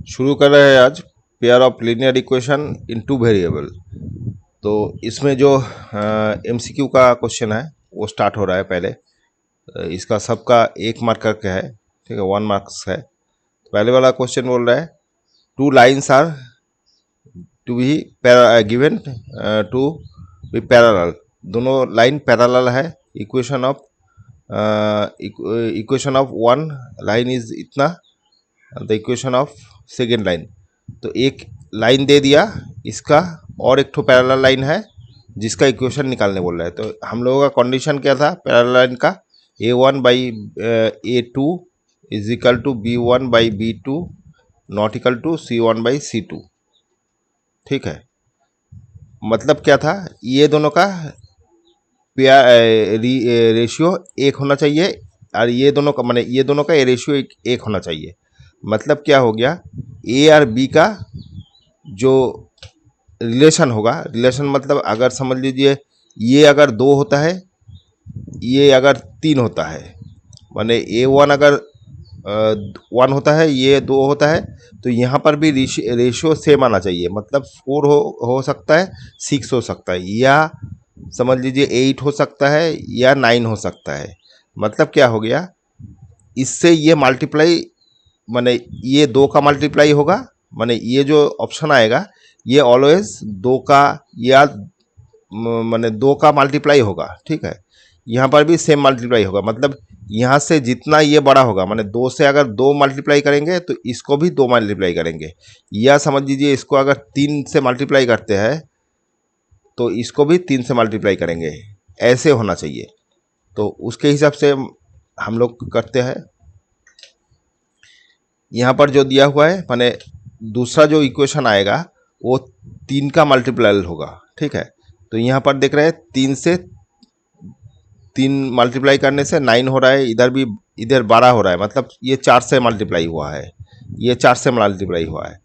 शुरू कर रहे हैं आज pair of linear equation in two variable. तो इसमें जो एमसीक्यू का क्वेश्चन है वो स्टार्ट हो रहा है पहले। इसका सबका 1 मार्क करके है, ठीक है, 1 मार्क्स है। पहले वाला क्वेश्चन बोल रहा है two lines are to be given to be parallel. दोनों लाइन पैरेलल है। Equation of one line is इतना, the equation of second line. तो एक लाइन दे दिया इसका और एक ठो पैरेलल लाइन है जिसका इक्वेशन निकालने बोल रहा है। तो हम लोगों का कंडीशन क्या था पैरेलल लाइन का, A1/A2 is equal to B1/B2 not equal to C1/C2। ठीक है, मतलब क्या था, ये दोनों का रेशियो 1 होना चाहिए और ये दोनों का माने ये दोनों का ये रेशियो 1 होना चाहिए। मतलब क्या हो गया, ए और बी का जो रिलेशन होगा, रिलेशन मतलब अगर समझ लीजिए ये अगर 2 होता है, ये अगर 3 होता है, माने A1 अगर 1 होता है, ये 2 होता है, तो यहाँ पर भी रेशियो सेम आना चाहिए। मतलब 4 हो सकता है, 6 हो सकता है, या समझ लीजिए 8 हो सकता है या 9 हो सकता है। मतलब क्या हो गया, इससे ये मल्टीप्लाई माने ये 2 का मल्टीप्लाई होगा, माने ये जो ऑप्शन आएगा ये ऑलवेज 2 का या माने 2 का मल्टीप्लाई होगा। ठीक है, यहाँ पर भी सेम मल्टीप्लाई होगा। मतलब यहाँ से जितना ये बड़ा होगा, माने 2 से अगर 2 मल्टीप्लाई करेंगे तो इसको भी 2 मल्टीप्लाई करेंगे, या समझ लीजिए इसको अगर 3 से मल्टीप्लाई करते हैं तो इसको भी 3 से मल्टीप्लाई करेंगे, ऐसे होना चाहिए। तो उसके हिसाब से हम लोग करते हैं। यहाँ पर जो दिया हुआ है माने दूसरा जो इक्वेशन आएगा वो 3 का मल्टीप्लाई होगा। ठीक है, तो यहाँ पर देख रहे हैं 3 से 3 मल्टीप्लाई करने से 9 हो रहा है, इधर भी इधर 12 हो रहा है। मतलब ये 4 से मल्टीप्लाई हुआ है, ये 4 से मल्टीप्लाई हुआ है।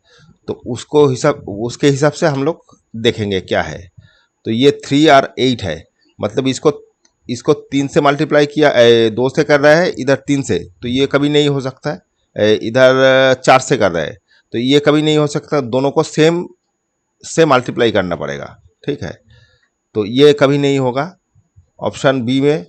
तो उसके हिसाब से हम लोग देखेंगे क्या है। तो ये 3 और 8 है, मतलब इसको इसको 3 से मल्टीप्लाई किया, 2 से कर रहा है, इधर 3 से, तो ये कभी नहीं हो सकता है। इधर 4 से कर रहा है, तो ये कभी नहीं हो सकता। दोनों को सेम से मल्टीप्लाई करना पड़ेगा। ठीक है, तो ये कभी नहीं होगा। ऑप्शन बी में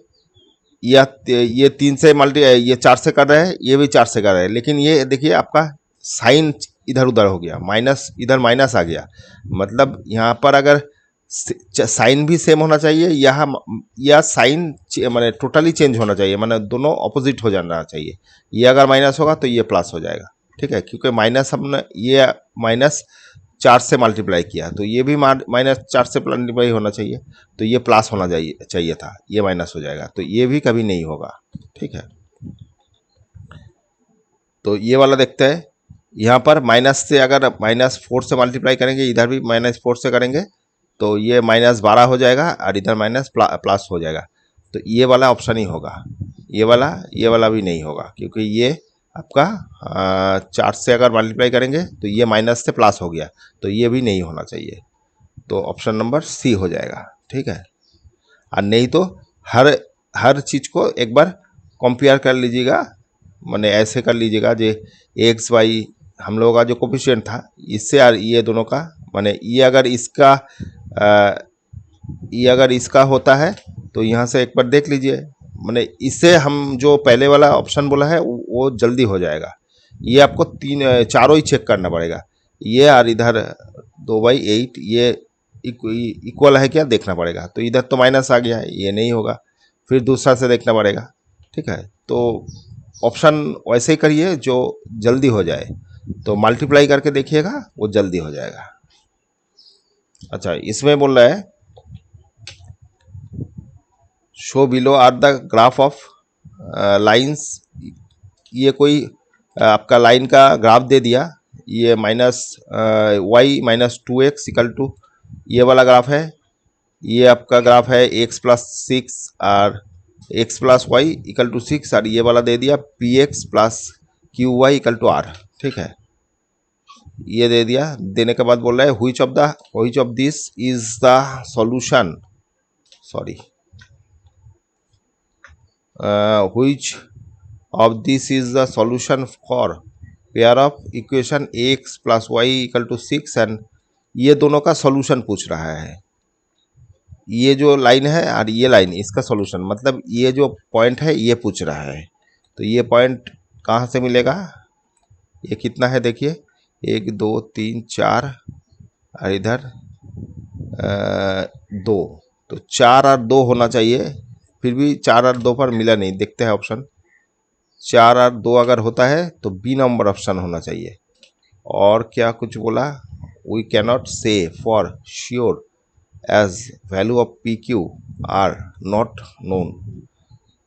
या ये 3 से ये 4 से कर रहा है, ये भी 4 से कर रहा है, लेकिन ये देखिए आपका साइन इधर उधर हो गया, माइनस इधर माइनस आ गया। मतलब यहाँ पर अगर साइन भी सेम होना चाहिए, या साइन माने टोटली चेंज होना चाहिए, माने दोनों ऑपोजिट हो जाना चाहिए। ये अगर माइनस होगा तो ये प्लस हो जाएगा। ठीक है, क्योंकि माइनस हमने ये माइनस 4 से मल्टीप्लाई किया, तो ये भी -4 से मल्टीप्लाई होना चाहिए, तो ये प्लस होना चाहिए था, ये माइनस हो जाएगा, तो ये भी कभी नहीं होगा। ठीक है, तो ये वाला देखते हैं। यहाँ पर माइनस से अगर -4 से मल्टीप्लाई करेंगे, इधर भी -4 से करेंगे, तो ये -12 हो जाएगा और इधर माइनस प्लस हो जाएगा। तो ये वाला ऑप्शन ही होगा, ये वाला भी नहीं होगा, क्योंकि ये आपका 4 से अगर मल्टीप्लाई करेंगे तो ये माइनस से प्लस हो गया, तो ये भी नहीं होना चाहिए। तो ऑप्शन नंबर सी हो जाएगा। ठीक है, और नहीं तो हर हर चीज़ को एक बार कंपेयर कर लीजिएगा, मैंने ऐसे कर लीजिएगा जे एक्स वाई हम लोगों का जो कोफिशिएंट था इससे और ये दोनों का, माने ये अगर इसका होता है तो यहाँ से एक बार देख लीजिए। माने इससे हम जो पहले वाला ऑप्शन बोला है वो जल्दी हो जाएगा। ये आपको चारों ही चेक करना पड़ेगा। ये और इधर 2/8 ये इक्वल है क्या देखना पड़ेगा। तो इधर तो माइनस आ गया है, ये नहीं होगा, फिर दूसरा से देखना पड़ेगा। ठीक है, तो ऑप्शन वैसे ही करिए जो जल्दी हो जाए। तो मल्टीप्लाई करके देखिएगा, वो जल्दी हो जाएगा। अच्छा, इसमें बोल रहा है show below are the graph of lines. ये कोई आपका लाइन का ग्राफ दे दिया, ये -y-2x इक्वल टू ये वाला ग्राफ है। ये आपका ग्राफ है x+6 और x+y इक्वल टू 6, और ये वाला दे दिया px+qy इक्वल टू r। ठीक है, ये दे दिया। देने के बाद बोल रहा है which of this is the solution, sorry which of this is the solution for pair of equation x plus y equal to 6 and ये दोनों का सॉल्यूशन पूछ रहा है। ये जो लाइन है और ये लाइन, इसका सॉल्यूशन मतलब ये जो पॉइंट है ये पूछ रहा है। तो ये पॉइंट कहाँ से मिलेगा? ये कितना है देखिए, 1 2 3 4 और इधर 2, तो 4 और 2 होना चाहिए। फिर भी 4 और 2 पर मिला नहीं, देखते हैं ऑप्शन। 4 और 2 अगर होता है तो बी नंबर ऑप्शन होना चाहिए। और क्या कुछ बोला, we cannot say for sure as value of p q r not known.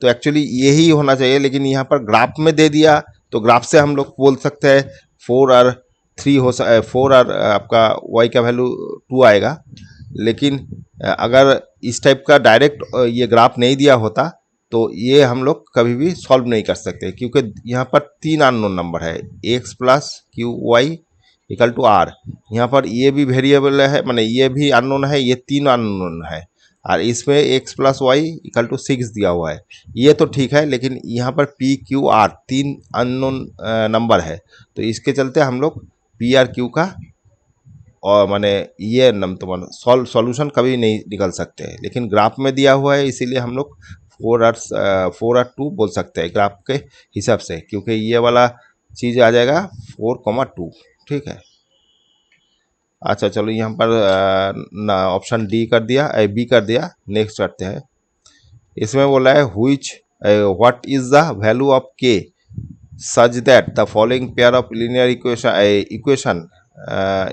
तो एक्चुअली यही होना चाहिए, लेकिन यहाँ पर ग्राफ में दे दिया तो ग्राफ से हम लोग बोल सकते हैं 4 और 3 4 और आपका y का वैल्यू 2 आएगा। लेकिन अगर इस टाइप का डायरेक्ट ये ग्राफ नहीं दिया होता तो ये हम लोग कभी भी सॉल्व नहीं कर सकते, क्योंकि यहाँ पर 3 अननोन नंबर है, x plus q y equal to r. यहाँ पर ये भी वेरिएबल है, माने ये भी अननोन है, ये 3 अननोन है, और इसमें x plus y equal to 6 दिया हुआ है। ये तो ठीक है, लेकिन यहाँ पर P q are 3 unknown number है, तो इसके चलते हम लोग पी आर क्यू का और माने ये तो सॉल्यूशन कभी नहीं निकल सकते। लेकिन ग्राफ में दिया हुआ है, इसीलिए हम लोग 4 और 2 बोल सकते हैं ग्राफ के हिसाब से, क्योंकि ये वाला चीज़ आ जाएगा 4,2। ठीक है। अच्छा चलो, यहाँ पर ऑप्शन डी कर दिया, बी कर दिया। नेक्स्ट करते हैं। इसमें बोला है which what is the value of K such that the following pair of linear equation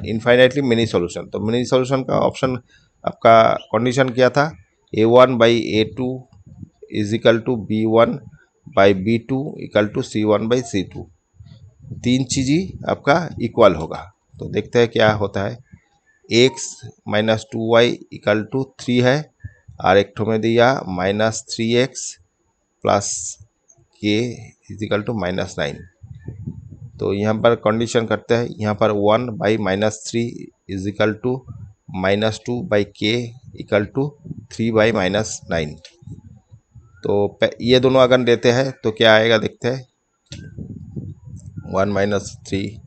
infinitely many solution. तो मिनी सॉल्यूशन का ऑप्शन आपका कंडीशन क्या था? a1/a2 is equal to b1/b2 equal to c1/c2। तीन चीज़ ही आपका इक्वल होगा। तो देखते हैं क्या होता है। x minus 2y equal to 3 है, और एक ठो में दिया -3x प्लस के इजिकल टू -9। तो यहाँ पर कंडीशन करते हैं, यहाँ पर 1/-3 is equal to -2/k equal to 3/-9। तो ये दोनों अगर लेते हैं तो क्या आएगा देखते हैं। 1-3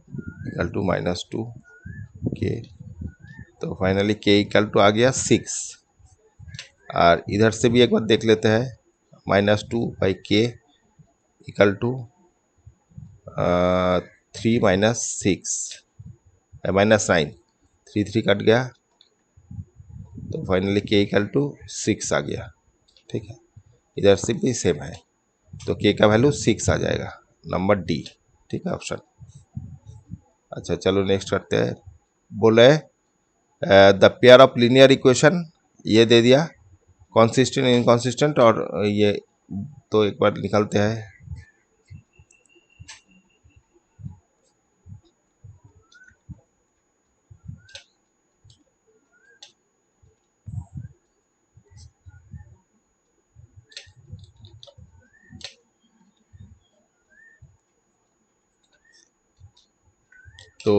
इक्वल टू -2k, तो फाइनली k इक्वल टू आ गया 6। और इधर से भी एक बार देख लेते हैं, -2/k इक्वल टू 3-6 -9, 3 कट गया, तो फाइनली k इक्वल टू 6 आ गया। ठीक है, इधर से भी सेम है, तो k का वैल्यू 6 आ जाएगा, नंबर डी। ठीक है, ऑप्शन। अच्छा चलो नेक्स्ट करते हैं। बोले the pair of linear equation, ये दे दिया कॉन्सिस्टेंट इनकॉन्सिस्टेंट, और ये तो एक बार निकालते हैं। तो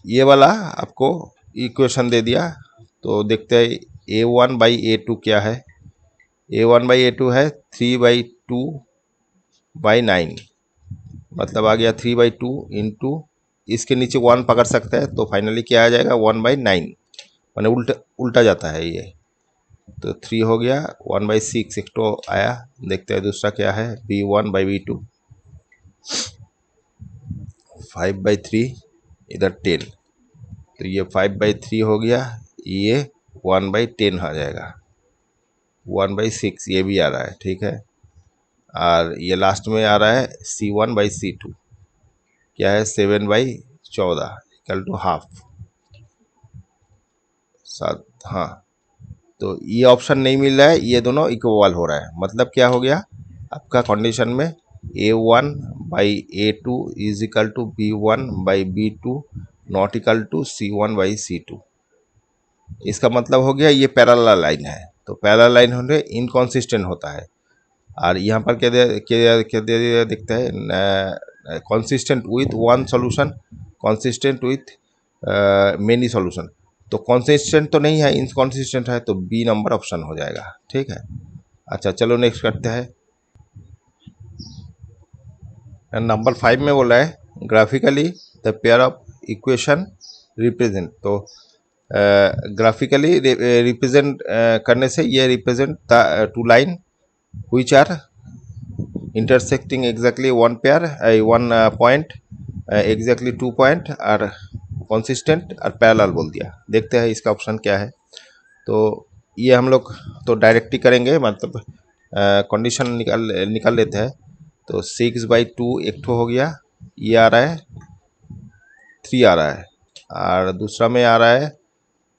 ये वाला आपको इक्वेशन दे दिया, तो देखते हैं a1/a2 क्या है। a1/a2 है 3/2/9, मतलब आ गया 3/2 इंटू, इसके नीचे 1 पकड़ सकते हैं, तो फाइनली क्या आ जाएगा 1/9, माने उल्टा जाता है ये। तो 3 हो गया, 1/6 एक तो आया। देखते हैं दूसरा क्या है, b1/b2 5/3 इधर 10, तो ये 5/3 हो गया, ये 1/10 आ जाएगा। 1/6 ये भी आ रहा है, ठीक है। और ये लास्ट में आ रहा है c1/c2, क्या है 7/14 इक्वल टू हाफ 7। हाँ, तो ये ऑप्शन नहीं मिल रहा है, ये दोनों इक्वल हो रहा है। मतलब क्या हो गया आपका कंडीशन में, a1/a2 is equal to b1/b2 not equal to c1/c2। इसका मतलब हो गया ये पैरेलल लाइन है, तो पैरेलल लाइन होने इनकॉन्सिस्टेंट होता है। और यहाँ पर क्या दे दिया देखते हैं, consistent with one solution, consistent with many solution. तो कॉन्सिस्टेंट तो नहीं है, इनकॉन्सिस्टेंट है, तो बी नंबर ऑप्शन हो जाएगा। ठीक है। अच्छा चलो नेक्स्ट करते हैं। नंबर 5 में बोला है graphically the pair of equation represent, तो ग्राफिकली रिप्रेजेंट करने से ये represent the two line which are intersecting exactly one pair one point exactly 2 point और consistent और parallel बोल दिया। देखते हैं इसका ऑप्शन क्या है। तो ये हम लोग तो डायरेक्ट ही करेंगे, मतलब कंडीशन निकाल लेते हैं। तो 6/2 एक ठो हो गया, ये आ रहा है 3 आ रहा है, और दूसरा में आ रहा है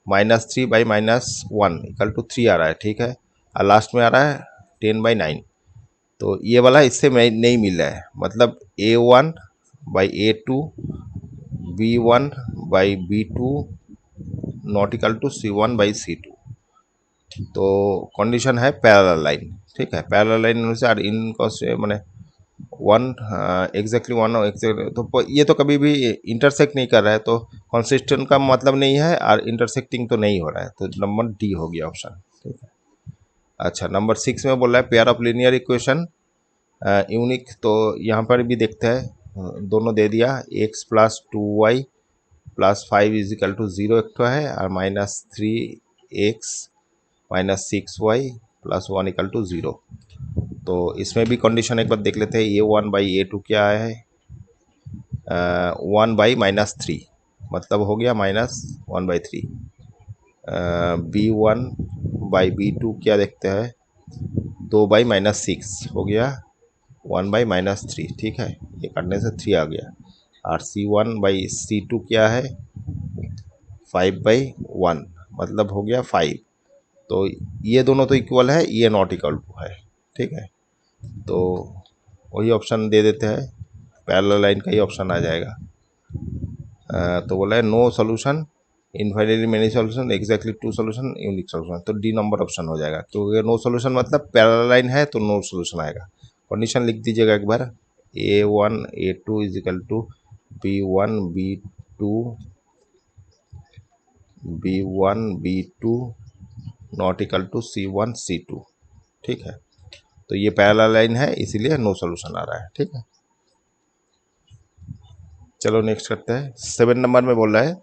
-3/-1 इक्वल टू 3 आ रहा है, ठीक है। और लास्ट में आ रहा है 10/9। तो ये वाला इससे नहीं मिल रहा है, मतलब A1/A2 B1/B2 not equal to C1/C2। तो कंडीशन है पैरेलल लाइन, ठीक है। पैरेलल लाइन अनुसार इनको से मैंने वन एग्जैक्टली वन तो ये तो कभी भी इंटरसेक्ट नहीं कर रहा है, तो कंसिस्टेंट का मतलब नहीं है, और इंटरसेक्टिंग तो नहीं हो रहा है, तो नंबर डी हो गया ऑप्शन, ठीक है। अच्छा, नंबर 6 में बोल रहा है pair of linear equation unique, तो यहाँ पर भी देखते हैं, दोनों दे दिया, x + 2y + 5 = 0 एक तो है, और -3x - 6y + 1 = 0। तो इसमें भी कंडीशन एक बार देख लेते हैं। A1/A2 क्या है, 1/-3, मतलब हो गया -1/3। B1/B2 क्या देखते हैं, 2/-6 हो गया 1/-3, ठीक है। ये करने से 3 आ गया। और C1/C2 क्या है, 5/1, मतलब हो गया 5। तो ये दोनों तो इक्वल है, ये नॉट इक्वल टू है, ठीक है। तो वही ऑप्शन दे देते हैं, पैरेलल लाइन का ही ऑप्शन आ जाएगा। तो बोला है no solution, infinitely many solution, exactly 2 solution, unique solution. तो डी नंबर ऑप्शन हो जाएगा, क्योंकि नो सॉल्यूशन मतलब पैरेलल लाइन है, तो नो सॉल्यूशन आएगा। कंडीशन लिख दीजिएगा एक बार, A1/A2 = B1/B2 not equal to C1/C2, ठीक है। तो ये पैरेलल लाइन है, इसीलिए नो सॉल्यूशन आ रहा है, ठीक है। चलो नेक्स्ट करते हैं। 7 नंबर में बोल रहा है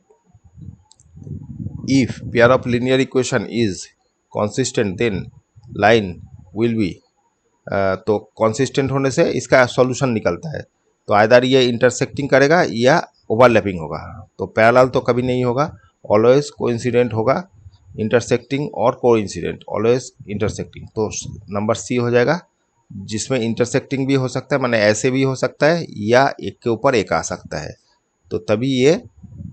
if pair of linear equation is consistent then line will be, तो कॉन्सिस्टेंट होने से इसका सॉल्यूशन निकलता है। तो आइदर ये इंटरसेक्टिंग करेगा या ओवरलैपिंग होगा। तो पैरेलल तो कभी नहीं होगा, ऑलवेज कोइंसिडेंट होगा। इंटरसेक्टिंग और कोइंसिडेंट, ऑलवेज इंटरसेक्टिंग। तो नंबर सी हो जाएगा, जिसमें इंटरसेक्टिंग भी हो सकता है, माने ऐसे भी हो सकता है, या एक के ऊपर एक आ सकता है, तो तभी ये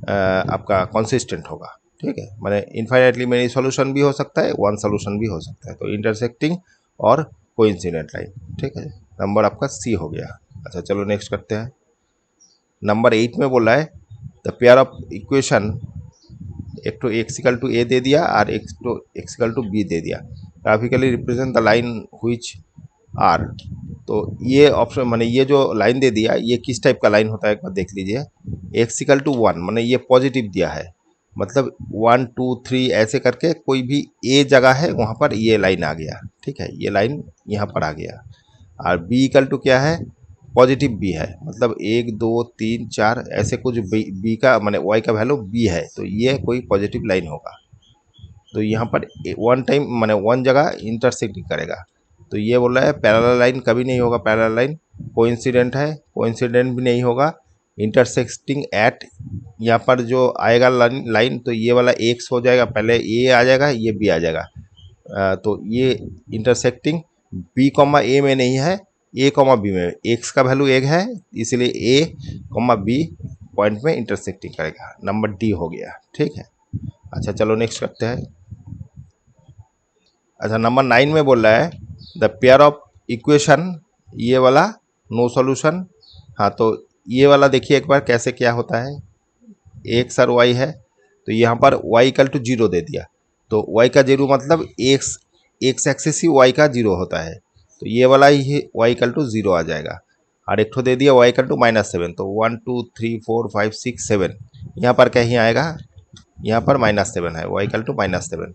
आपका कंसिस्टेंट होगा, ठीक है। माने इनफाइनाइटली मेनी सॉल्यूशन भी हो सकता है, वन सॉल्यूशन भी हो सकता है। तो इंटरसेक्टिंग और कोइंसिडेंट लाइन, ठीक है। नंबर आपका सी हो गया। अच्छा, चलो नेक्स्ट करते हैं। नंबर 8 में बोला है द पेयर ऑफ इक्वेशन, एक तो x = a दे दिया, और एक तो x = b दे दिया। Graphically represent the line which are, तो ये ऑप्शन माने ये जो लाइन दे दिया, ये किस टाइप का लाइन होता है एक बार देख लीजिए। x = 1 माने ये पॉजिटिव दिया है, मतलब 1 2 3 ऐसे करके कोई भी ए जगह है वहाँ पर ये लाइन आ गया, ठीक है। ये लाइन यहाँ पर आ गया। और b = क्या है, पॉजिटिव बी है, मतलब 1 2 3 4 ऐसे कुछ बी का माने y का वैल्यू b है, तो ये कोई पॉजिटिव लाइन होगा। तो यहाँ पर वन टाइम माने वन जगह इंटरसेक्ट करेगा। तो ये बोल रहा है पैरेलल लाइन कभी नहीं होगा, पैरेलल लाइन कोइंसिडेंट है, कोइंसिडेंट भी नहीं होगा। इंटरसेक्टिंग एट, यहाँ पर जो आएगा लाइन, तो ये वाला एक्स हो जाएगा, पहले ए आ जाएगा, ये बी आ जाएगा। तो ये इंटरसेक्टिंग बी कॉमा ए में नहीं है, ए कॉमा बी में। एक्स का वैल्यू एक है, इसलिए ए कॉमा बी पॉइंट में इंटरसेक्टिंग करेगा। नंबर डी हो गया, ठीक है। अच्छा, चलो नेक्स्ट करते हैं। अच्छा, नंबर 9 में बोल रहा है द पेयर ऑफ इक्वेशन, ये वाला नो सॉल्यूशन। हाँ, तो ये वाला देखिए एक बार कैसे क्या होता है। एक्स और वाई है, तो यहाँ पर y = 0 दे दिया, तो y का 0 मतलब एक्स एक्सिस ही y का 0 होता है, तो ये वाला ही y = 0 आ जाएगा। और एक ठो दे दिया y = -7, तो 1 2 3 4 5 6 7 यहाँ पर कहीं आएगा, यहाँ पर -7 है, y = -7।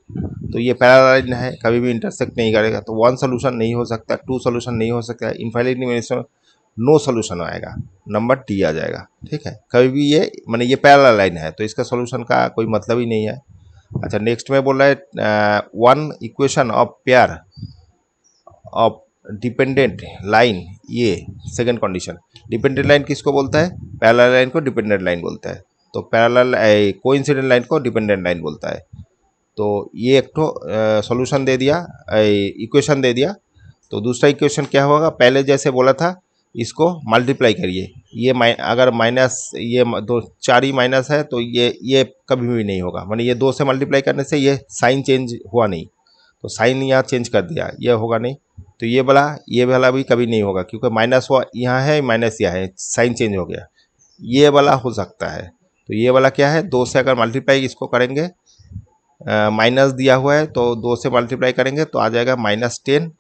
तो ये पैरेलल लाइन है, कभी भी इंटरसेक्ट नहीं करेगा। तो वन सॉल्यूशन नहीं हो सकता, टू सॉल्यूशन नहीं हो सकता, इनफाइनाइटली मेनी नो सोल्यूशन आएगा, नंबर डी आ जाएगा। ठीक है, कभी भी ये माने ये पैरेलल लाइन है तो इसका सोल्यूशन का कोई मतलब ही नहीं है। अच्छा, नेक्स्ट में बोल रहा है one equation of pair of dependent line, ये सेकंड कंडीशन। डिपेंडेंट लाइन किसको बोलता है? पैरेलल लाइन को डिपेंडेंट लाइन बोलता है। तो पैरेलल कोइंसिडेंट लाइन को डिपेंडेंट लाइन बोलता है। तो ये एक तो सॉल्यूशन दे दिया, इक्वेशन दे दिया। तो दूसरा इक्वेशन क्या होगा? पहले जैसे बोला था, इसको मल्टीप्लाई करिए। ये अगर माइनस ये दो चार ही माइनस है तो ये कभी भी नहीं होगा, माने ये 2 से मल्टीप्लाई करने से ये साइन चेंज हुआ नहीं, तो साइन यहाँ चेंज कर दिया, ये होगा नहीं। तो ये वाला भी कभी नहीं होगा, क्योंकि माइनस हुआ यहाँ है, माइनस यहाँ है, साइन चेंज हो गया। ये वाला हो सकता है। तो ये वाला क्या है? 2 से अगर मल्टीप्लाई इसको करेंगे, माइनस दिया हुआ है तो 2 से मल्टीप्लाई करेंगे तो आ जाएगा -10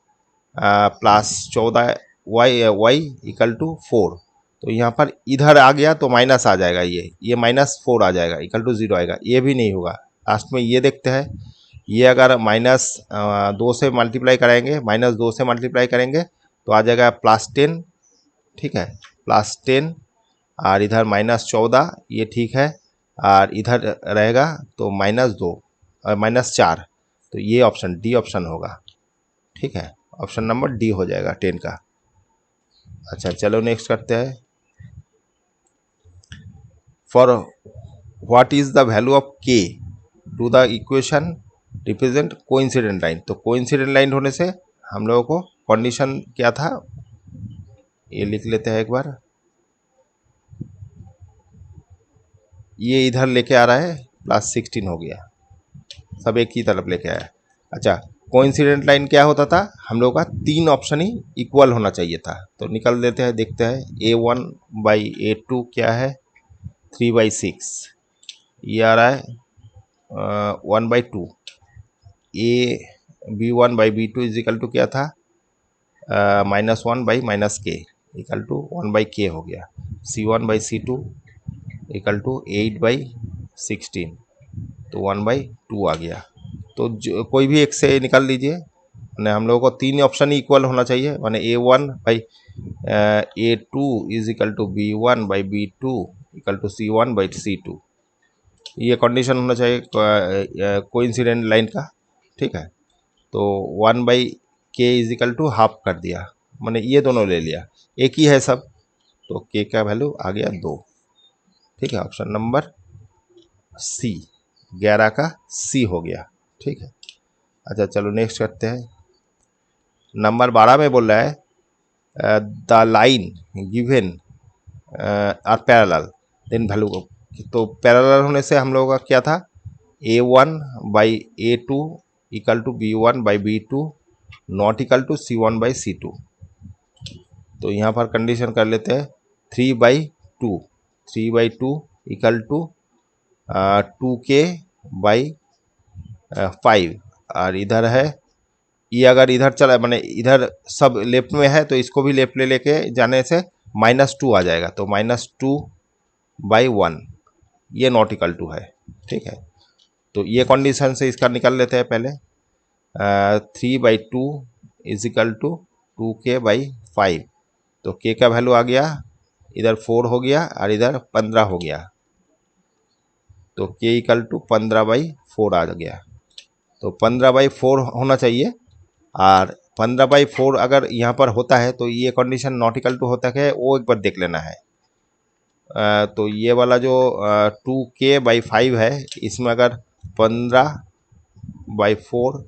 प्लस 14 वाई इक्वल टू 4। तो यहाँ पर इधर आ गया तो माइनस आ जाएगा, ये -4 आ जाएगा, इक्वल टू 0 आएगा। ये भी नहीं होगा। लास्ट में ये देखते हैं, ये अगर -2 से मल्टीप्लाई कराएंगे, -2 से मल्टीप्लाई करेंगे तो आ जाएगा +10। ठीक है, +10 और इधर -14, ये ठीक है, और इधर रहेगा तो -2 और -4। तो ये ऑप्शन डी ऑप्शन होगा। ठीक है, ऑप्शन नंबर डी हो जाएगा 10 का। अच्छा, चलो नेक्स्ट करते हैं। For what is the value of K to the equation represent coincident line. तो कोइंसिडेंट लाइन होने से हम लोगों को कंडीशन क्या था, ये लिख लेते हैं एक बार। ये इधर लेके आ रहा है, +16 हो गया, सब एक ही तरफ लेके आया। अच्छा, कोइंसिडेंट लाइन क्या होता था? हम लोग का 3 ऑप्शन ही इक्वल होना चाहिए था। तो निकल देते हैं, देखते हैं। A1/A2 क्या है? 3/6। ये आ रहा है 1/2। B1/B2 इज इक्वल टू क्या था? -1/-k इक्वल टू 1/k हो गया। C1/C2 इक्वल टू 8/16, तो 1/2 आ गया। तो कोई भी एक से निकाल लीजिए। मैंने हम लोगों को 3 ऑप्शन ही इक्वल होना चाहिए, माने A1/A2 is equal to B1/B2 equal to C1/C2। ये कंडीशन होना चाहिए कोइंसिडेंट लाइन का। ठीक है, तो 1/k is equal to half कर दिया, मैंने ये दोनों ले लिया, एक ही है सब, तो k का वैल्यू आ गया 2। ठीक है, ऑप्शन नंबर सी, 11 का सी हो गया। ठीक है, अच्छा चलो नेक्स्ट करते हैं। नंबर 12 में बोल रहा है the line given are parallel then value. तो पैरेलल होने से हम लोगों का क्या था? A1/A2 equal to B1/B2 not equal to C1/C2। तो यहाँ पर कंडीशन कर लेते हैं 3/2 इक्वल टू 2k/5। और इधर है, ये अगर इधर चला, मैंने इधर सब लेफ्ट में है तो इसको भी लेफ्ट लेके जाने से -2 आ जाएगा, तो -2/1, ये नॉट इक्वल टू है। ठीक है, तो ये कंडीशन से इसका निकाल लेते हैं पहले। 3/2 इज इक्वल टू 2k/5। तो k का वैल्यू आ गया, इधर 4 हो गया और इधर 15 हो गया, तो k इक्वल टू 15/4 आ गया। तो 15/4 होना चाहिए, और 15/4 अगर यहाँ पर होता है तो ये कंडीशन नॉट इक्वल टू होता है, वो एक बार देख लेना है। तो ये वाला जो 2k/5 है, इसमें अगर 15/4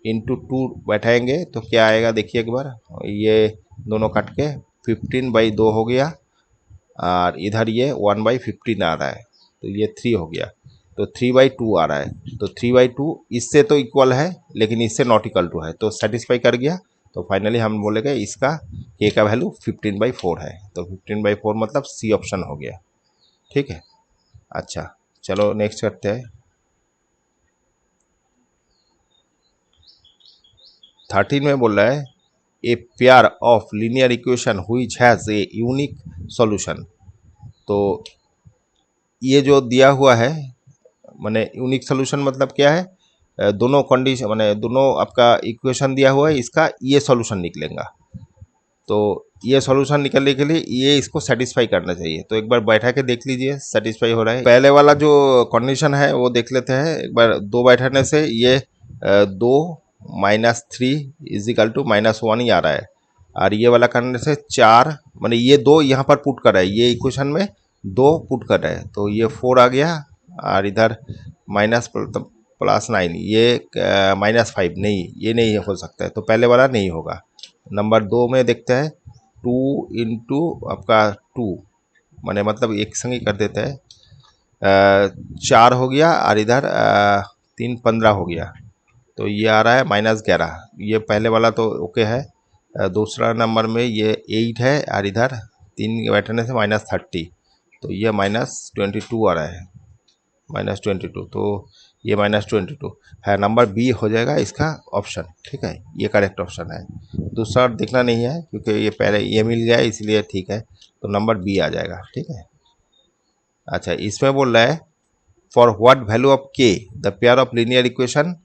इंटू 2 बैठाएंगे तो क्या आएगा? देखिए एक बार, ये दोनों कट के 15/2 हो गया, और इधर ये 1/15 आ रहा है, तो ये 3 हो गया, तो 3/2 आ रहा है। तो 3/2 इससे तो इक्वल है, लेकिन इससे नॉट इक्वल टू है, तो सेटिस्फाई कर गया। तो फाइनली हम बोलेंगे इसका k का वैल्यू 15/4 है, तो 15/4 मतलब सी ऑप्शन हो गया। ठीक है, अच्छा चलो नेक्स्ट करते हैं। 13 में बोल रहा है a pair of linear equation which has a unique solution. तो ये जो दिया हुआ है, माने यूनिक सोल्यूशन मतलब क्या है? दोनों कंडीशन, माने दोनों आपका इक्वेशन दिया हुआ है, इसका ये सॉल्यूशन निकलेगा। तो ये सॉल्यूशन निकलने के लिए ये इसको सेटिस्फाई करना चाहिए। तो एक बार बैठा के देख लीजिए सेटिस्फाई हो रहा है। पहले वाला जो कंडीशन है वो देख लेते हैं एक बार। दो बैठाने से ये 2 -3 इजिकल टू -1 ही आ रहा है, और ये वाला करने से 4, माने ये 2 यहाँ पर पुट कर रहा है, ये इक्वेशन में 2 पुट कर रहा है, तो ये 4 आ गया, और इधर +9, ये -5 नहीं, ये नहीं हो सकता है, तो पहले वाला नहीं होगा। नंबर 2 में देखते हैं 2 इंटू आपका 2, मैंने मतलब एक संग ही कर देते हैं, 4 हो गया, और इधर 3 15 हो गया, तो ये आ रहा है -11। ये पहले वाला तो ओके है। दूसरा नंबर में ये 8 है, और इधर 3 बैठने से -30, तो ये -22 आ रहा है, -22, तो ये -22 है। नंबर बी हो जाएगा इसका ऑप्शन, ठीक है, ये करेक्ट ऑप्शन है। दूसरा देखना नहीं है क्योंकि ये पहले ये मिल गया इसलिए ठीक है, तो नंबर बी आ जाएगा, ठीक है। अच्छा, इसमें बोल रहा है फॉर व्हाट वैल्यू ऑफ के the pair of linear equation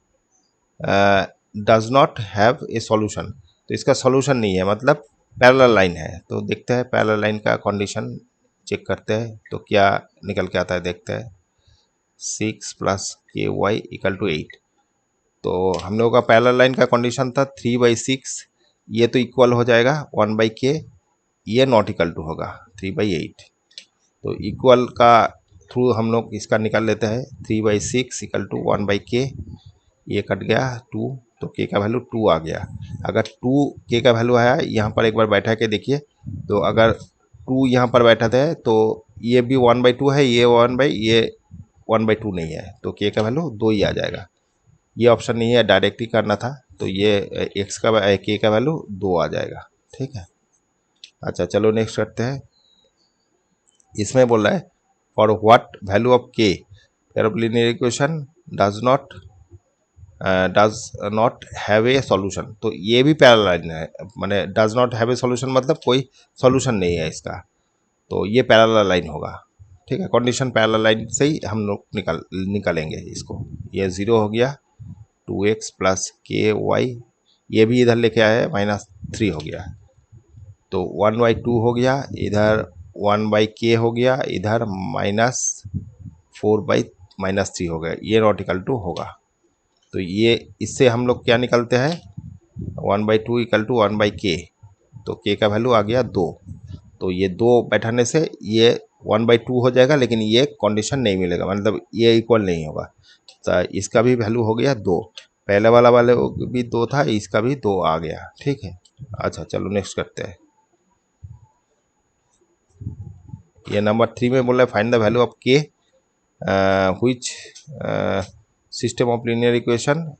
does not have a solution, तो इसका सॉल्यूशन नहीं है, मतलब पैरेलल लाइन है। तो देखते हैं पैरेलल लाइन का कंडीशन चेक करते हैं तो क्या निकल के आता है, देखते हैं। 6 + ky = 8, तो हम लोगों का पैरेलल लाइन का कंडीशन था 3/6, ये तो इक्वल हो जाएगा 1/k, ये नॉट इक्वल टू होगा 3/8, तो इक्वल का थ्रू हम लोग इसका निकाल लेते हैं। 3/6 = 1/k, ये कट गया 2, तो k का वैल्यू 2 आ गया। अगर 2 k का वैल्यू आया यहाँ पर एक बार बैठा के देखिए, तो अगर 2 यहाँ पर बैठा था तो ये भी 1/2 है, ये 1/2 नहीं है, तो k का वैल्यू 2 ही आ जाएगा। ये ऑप्शन नहीं है, डायरेक्ट ही करना था, तो ये k का वैल्यू 2 आ जाएगा, ठीक है। अच्छा चलो नेक्स्ट करते हैं। इसमें बोल रहा है for what value of k pair of linear equation does not have a solution, तो ये भी पैरेलल लाइन है, माने does not have a solution मतलब कोई सॉल्यूशन नहीं है इसका, तो ये पैरेलल लाइन होगा, ठीक है। कंडीशन पैरेलल लाइन से ही हम लोग निकालेंगे इसको। ये 0 हो गया, 2x + ky, ये भी इधर लेके आया है, -3 हो गया, तो 1/2 हो गया, इधर 1/k हो गया, इधर -4/3 हो गया, ये नॉट इक्वल टू होगा। तो ये इससे हम लोग क्या निकलते हैं, 1/2 = 1/k, तो k का वैल्यू आ गया 2, तो ये 2 बैठाने से ये 1/2 हो जाएगा, लेकिन ये कंडीशन नहीं मिलेगा, मतलब ये इक्वल नहीं होगा, तो इसका भी वैल्यू हो गया 2। पहले वाले भी 2 था, इसका भी 2 आ गया, ठीक है। अच्छा चलो नेक्स्ट करते हैं। ये नंबर 3 में बोल रहा है फाइंड द वैल्यू ऑफ के which system of linear equation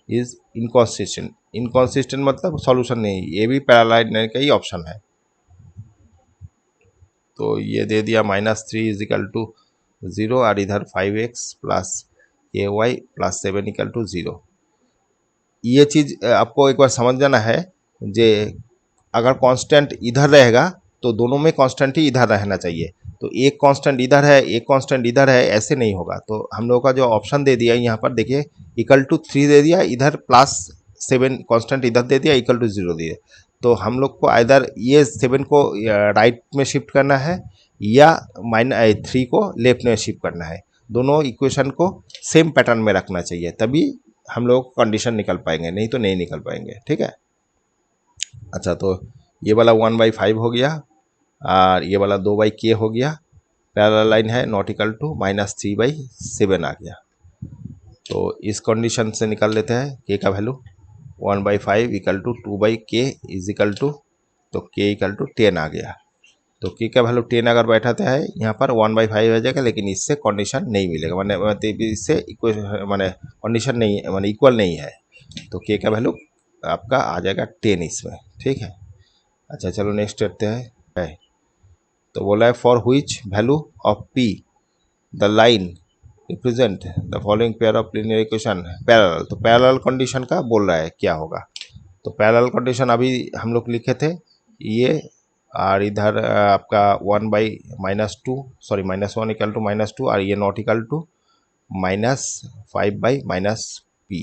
is inconsistent. Inconsistent मतलब सॉल्यूशन नहीं, ये भी पैरेलल लाइन का ही ऑप्शन है। तो ये दे दिया -3 = 0, और इधर 5x + ay + 7 = 0। ये चीज़ आपको एक बार समझ जाना है, जे अगर कांस्टेंट इधर रहेगा तो दोनों में कांस्टेंट ही इधर रहना चाहिए, तो एक कांस्टेंट इधर है एक कांस्टेंट इधर है, ऐसे नहीं होगा। तो हम लोग का जो ऑप्शन दे दिया यहाँ पर देखिए, =3 दे दिया, इधर +7 कांस्टेंट इधर दे दिया, =0 दे दिया, तो हम लोग को इधर ये 7 को राइट में शिफ्ट करना है या -3 को लेफ्ट में शिफ्ट करना है। दोनों इक्वेशन को सेम पैटर्न में रखना चाहिए, तभी हम लोग कंडीशन निकल पाएंगे, नहीं तो नहीं निकल पाएंगे, ठीक है। अच्छा, तो ये वाला 1/5 हो गया, और ये वाला 2/k हो गया, पैरेलल लाइन है, नॉट इक्वल टू -3/7 आ गया। तो इस कंडीशन से निकाल लेते हैं k का वैल्यू, 1/5 = 2/k = तो k = 10 आ गया। तो k का वैल्यू 10 अगर बैठाता है यहाँ पर 1/5 आ जाएगा, लेकिन इससे कंडीशन नहीं मिलेगा, माने इससे इक्वेशन माने कंडीशन नहीं, माने इक्वल नहीं है, तो k का वैल्यू आपका आ जाएगा 10 इसमें, ठीक है। अच्छा चलो नेक्स्ट करते हैं। तो बोला है for which value of p the line represent the following pair of linear equation parallel, तो पैरेलल कंडीशन का बोल रहा है क्या होगा। तो पैरेलल कंडीशन अभी हम लोग लिखे थे ये, और इधर आपका 1/-2 सॉरी -1 = -2, और ये नॉट इक्वल टू -5/-p,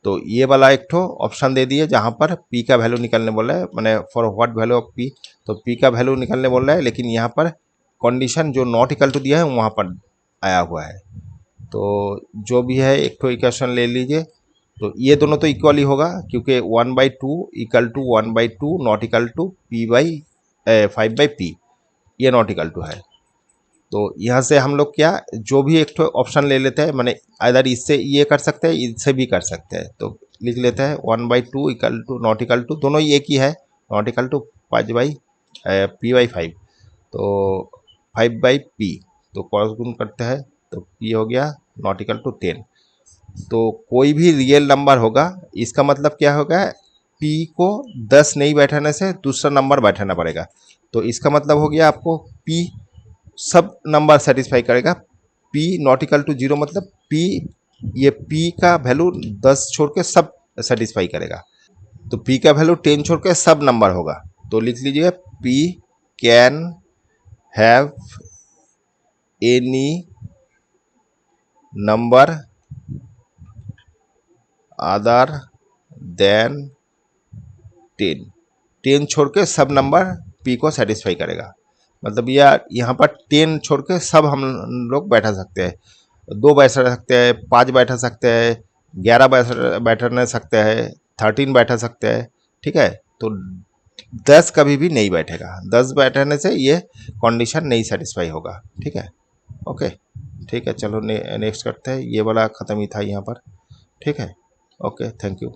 तो ये वाला एक ठो ऑप्शन दे दिए जहाँ पर पी का वैल्यू निकालने बोल रहा है, मैंने for what value of P, तो पी का वैल्यू निकालने बोल रहा है, लेकिन यहाँ पर कंडीशन जो नॉट इक्वल टू दिया है वहाँ पर आया हुआ है। तो जो भी है एक ठो इक्वेशन ले लीजिए, तो ये दोनों तो इक्वल ही होगा क्योंकि 1/2 equal to 1/2 not equal to p by 5/p, ये नॉट इक्वल टू है। तो यहाँ से हम लोग क्या जो भी एक ऑप्शन ले लेते हैं, मैंने इधर इससे ये कर सकते हैं, इससे भी कर सकते हैं। तो लिख लेते हैं 1/2 equal to not equal to, दोनों ही एक ही है, नॉट इक्वल टू 5/p/5, तो 5/p, तो क्रॉस गुण करते हैं तो p हो गया नॉट इक्वल टू 10। तो कोई भी रियल नंबर होगा, इसका मतलब क्या होगा, p को 10 नहीं बैठाने से दूसरा नंबर बैठाना पड़ेगा। तो इसका मतलब हो गया आपको p सब नंबर सेटिस्फाई करेगा, p नॉट इक्वल टू 0 मतलब p, ये p का वैल्यू 10 छोड़ के सब सेटिस्फाई करेगा। तो p का वैल्यू 10 छोड़ के सब नंबर होगा। तो लिख लीजिए p can have any number other than 10, 10 छोड़ के सब नंबर p को सेटिस्फाई करेगा। मतलब यार यहाँ पर 10 छोड़ के सब हम लोग बैठा सकते हैं, 2 बैठा सकते हैं, 5 बैठा सकते हैं, 11 बैठा सकते हैं, 13 बैठा सकते हैं, ठीक है। तो 10 कभी भी नहीं बैठेगा, 10 बैठाने से ये कंडीशन नहीं सेटिस्फाई होगा, ठीक है। ओके, ठीक है, चलो नेक्स्ट करते हैं, ये वाला ख़त्म ही था यहाँ पर, ठीक है। Okay, thank you.